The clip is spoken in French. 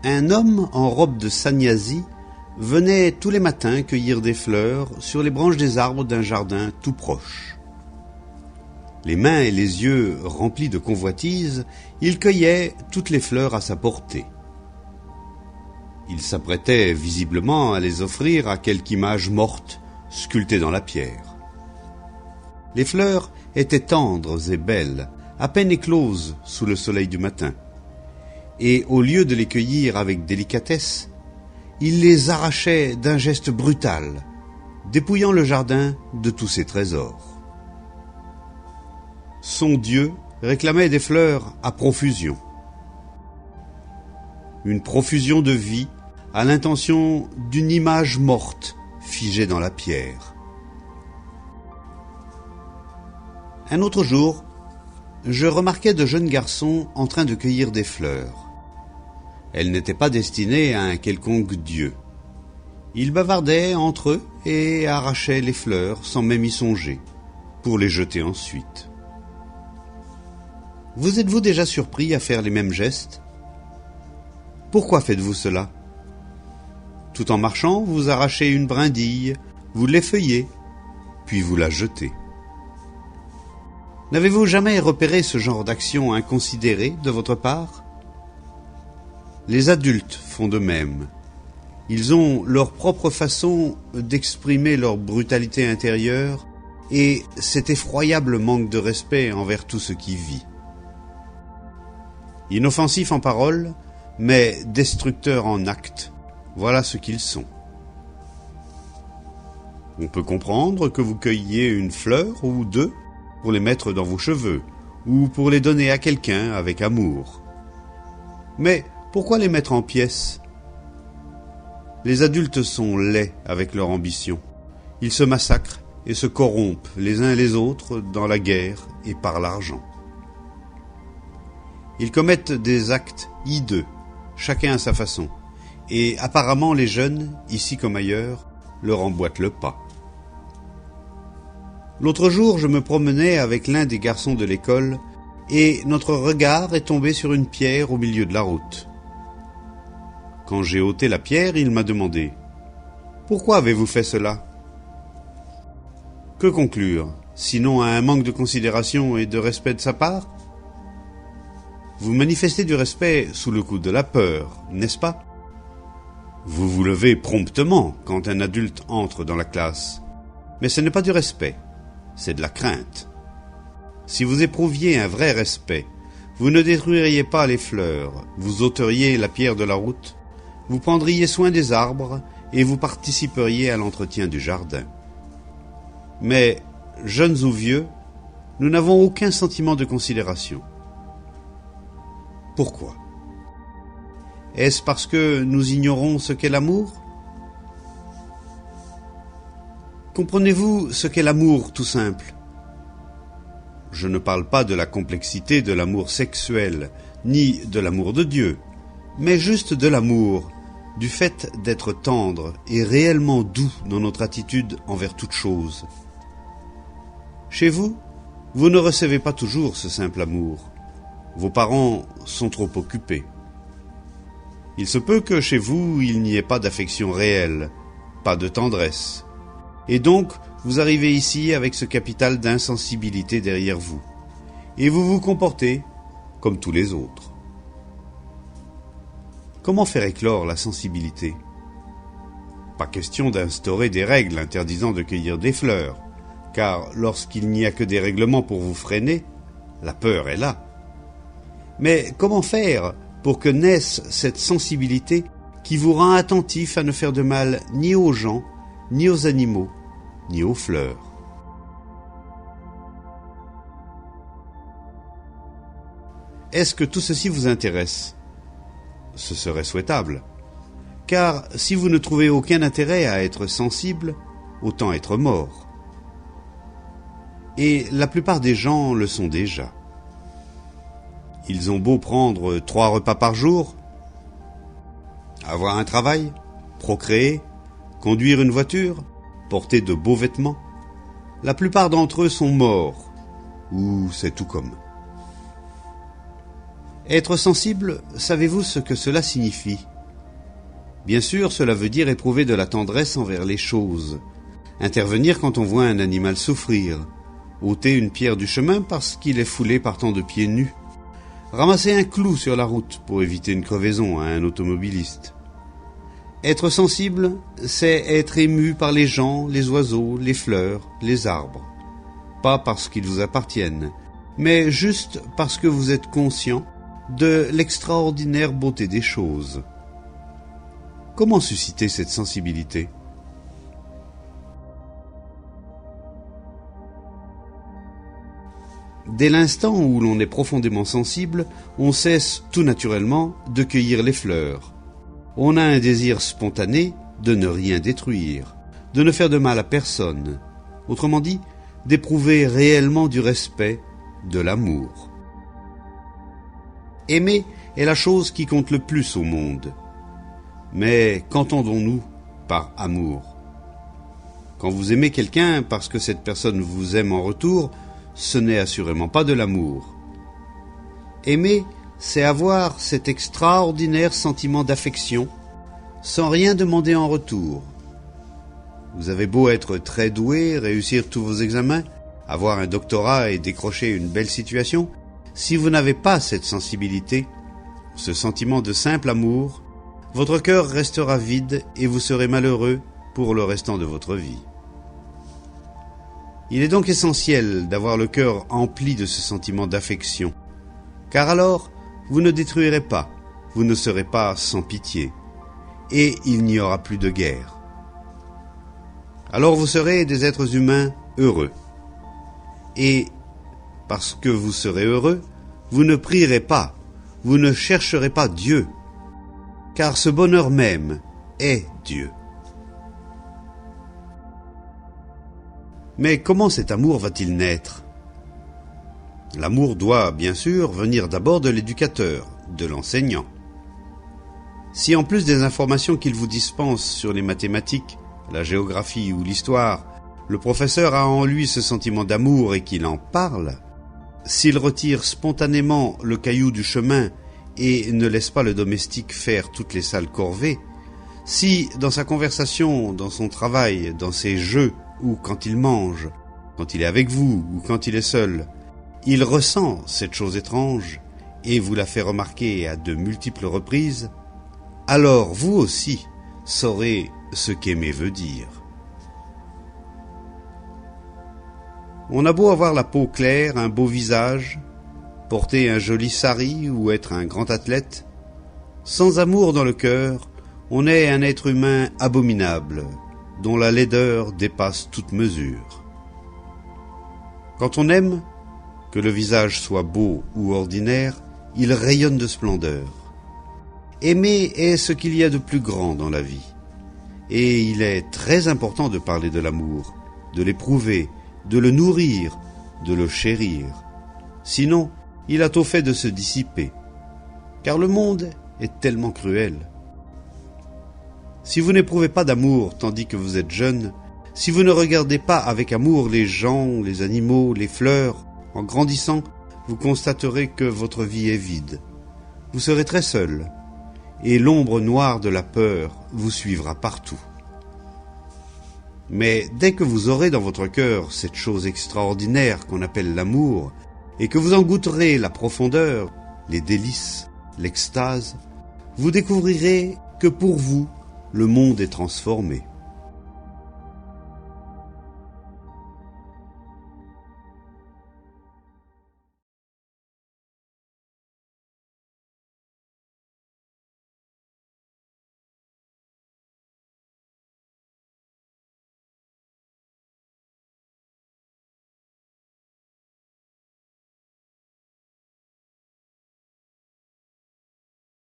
Un homme en robe de sannyasi venait tous les matins cueillir des fleurs sur les branches des arbres d'un jardin tout proche. Les mains et les yeux remplis de convoitise, il cueillait toutes les fleurs à sa portée. Il s'apprêtait visiblement à les offrir à quelque image morte sculptée dans la pierre. Les fleurs étaient tendres et belles, à peine écloses sous le soleil du matin. Et au lieu de les cueillir avec délicatesse, il les arrachait d'un geste brutal, dépouillant le jardin de tous ses trésors. Son Dieu réclamait des fleurs à profusion. Une profusion de vie à l'intention d'une image morte figée dans la pierre. Un autre jour, je remarquai de jeunes garçons en train de cueillir des fleurs. Elles n'étaient pas destinées à un quelconque dieu. Ils bavardaient entre eux et arrachaient les fleurs sans même y songer, pour les jeter ensuite. Vous êtes-vous déjà surpris à faire les mêmes gestes? Pourquoi faites-vous cela? Tout en marchant, vous arrachez une brindille, vous l'effeuillez, puis vous la jetez. N'avez-vous jamais repéré ce genre d'action inconsidérée de votre part? Les adultes font de même. Ils ont leur propre façon d'exprimer leur brutalité intérieure et cet effroyable manque de respect envers tout ce qui vit. Inoffensifs en parole, mais destructeurs en acte, voilà ce qu'ils sont. On peut comprendre que vous cueilliez une fleur ou deux pour les mettre dans vos cheveux, ou pour les donner à quelqu'un avec amour. Mais pourquoi les mettre en pièces? Les adultes sont laids avec leur ambition. Ils se massacrent et se corrompent les uns et les autres dans la guerre et par l'argent. Ils commettent des actes hideux, chacun à sa façon, et apparemment les jeunes, ici comme ailleurs, leur emboîtent le pas. L'autre jour, je me promenais avec l'un des garçons de l'école et notre regard est tombé sur une pierre au milieu de la route. Quand j'ai ôté la pierre, il m'a demandé « Pourquoi avez-vous fait cela ?» Que conclure, sinon à un manque de considération et de respect de sa part? Vous manifestez du respect sous le coup de la peur, n'est-ce pas? Vous vous levez promptement quand un adulte entre dans la classe, mais ce n'est pas du respect. C'est de la crainte. Si vous éprouviez un vrai respect, vous ne détruiriez pas les fleurs, vous ôteriez la pierre de la route, vous prendriez soin des arbres et vous participeriez à l'entretien du jardin. Mais, jeunes ou vieux, nous n'avons aucun sentiment de considération. Pourquoi? Est-ce parce que nous ignorons ce qu'est l'amour? Comprenez-vous ce qu'est l'amour tout simple? Je ne parle pas de la complexité de l'amour sexuel, ni de l'amour de Dieu, mais juste de l'amour, du fait d'être tendre et réellement doux dans notre attitude envers toute chose. Chez vous, vous ne recevez pas toujours ce simple amour. Vos parents sont trop occupés. Il se peut que chez vous, il n'y ait pas d'affection réelle, pas de tendresse. Et donc, vous arrivez ici avec ce capital d'insensibilité derrière vous. Et vous vous comportez comme tous les autres. Comment faire éclore la sensibilité? Pas question d'instaurer des règles interdisant de cueillir des fleurs, car lorsqu'il n'y a que des règlements pour vous freiner, la peur est là. Mais comment faire pour que naisse cette sensibilité qui vous rend attentif à ne faire de mal ni aux gens, ni aux animaux, ni aux fleurs? Est-ce que tout ceci vous intéresse? Ce serait souhaitable. Car si vous ne trouvez aucun intérêt à être sensible, autant être mort. Et la plupart des gens le sont déjà. Ils ont beau prendre 3 repas par jour, avoir un travail, procréer, conduire une voiture, porter de beaux vêtements, la plupart d'entre eux sont morts, ou c'est tout comme. Être sensible, savez-vous ce que cela signifie? Bien sûr, cela veut dire éprouver de la tendresse envers les choses, intervenir quand on voit un animal souffrir, ôter une pierre du chemin parce qu'il est foulé partant de pieds nus, ramasser un clou sur la route pour éviter une crevaison à un automobiliste. Être sensible, c'est être ému par les gens, les oiseaux, les fleurs, les arbres. Pas parce qu'ils vous appartiennent, mais juste parce que vous êtes conscient de l'extraordinaire beauté des choses. Comment susciter cette sensibilité ? Dès l'instant où l'on est profondément sensible, on cesse tout naturellement de cueillir les fleurs. On a un désir spontané de ne rien détruire, de ne faire de mal à personne. Autrement dit, d'éprouver réellement du respect, de l'amour. Aimer est la chose qui compte le plus au monde. Mais qu'entendons-nous par amour ? Quand vous aimez quelqu'un parce que cette personne vous aime en retour, ce n'est assurément pas de l'amour. Aimer, c'est avoir cet extraordinaire sentiment d'affection, sans rien demander en retour. Vous avez beau être très doué, réussir tous vos examens, avoir un doctorat et décrocher une belle situation, si vous n'avez pas cette sensibilité, ce sentiment de simple amour, votre cœur restera vide et vous serez malheureux pour le restant de votre vie. Il est donc essentiel d'avoir le cœur empli de ce sentiment d'affection, car alors vous ne détruirez pas, vous ne serez pas sans pitié, et il n'y aura plus de guerre. Alors vous serez des êtres humains heureux. Et parce que vous serez heureux, vous ne prierez pas, vous ne chercherez pas Dieu, car ce bonheur même est Dieu. Mais comment cet amour va-t-il naître ? L'amour doit, bien sûr, venir d'abord de l'éducateur, de l'enseignant. Si en plus des informations qu'il vous dispense sur les mathématiques, la géographie ou l'histoire, le professeur a en lui ce sentiment d'amour et qu'il en parle, s'il retire spontanément le caillou du chemin et ne laisse pas le domestique faire toutes les sales corvées, si dans sa conversation, dans son travail, dans ses jeux, ou quand il mange, quand il est avec vous ou quand il est seul, il ressent cette chose étrange et vous la fait remarquer à de multiples reprises, alors vous aussi saurez ce qu'aimer veut dire. On a beau avoir la peau claire, un beau visage, porter un joli sari ou être un grand athlète, sans amour dans le cœur, on est un être humain abominable, dont la laideur dépasse toute mesure. Quand on aime, que le visage soit beau ou ordinaire, il rayonne de splendeur. Aimer est ce qu'il y a de plus grand dans la vie. Et il est très important de parler de l'amour, de l'éprouver, de le nourrir, de le chérir. Sinon, il a tôt fait de se dissiper. Car le monde est tellement cruel. Si vous n'éprouvez pas d'amour tandis que vous êtes jeune, si vous ne regardez pas avec amour les gens, les animaux, les fleurs, en grandissant, vous constaterez que votre vie est vide. Vous serez très seul, et l'ombre noire de la peur vous suivra partout. Mais dès que vous aurez dans votre cœur cette chose extraordinaire qu'on appelle l'amour, et que vous en goûterez la profondeur, les délices, l'extase, vous découvrirez que pour vous, le monde est transformé.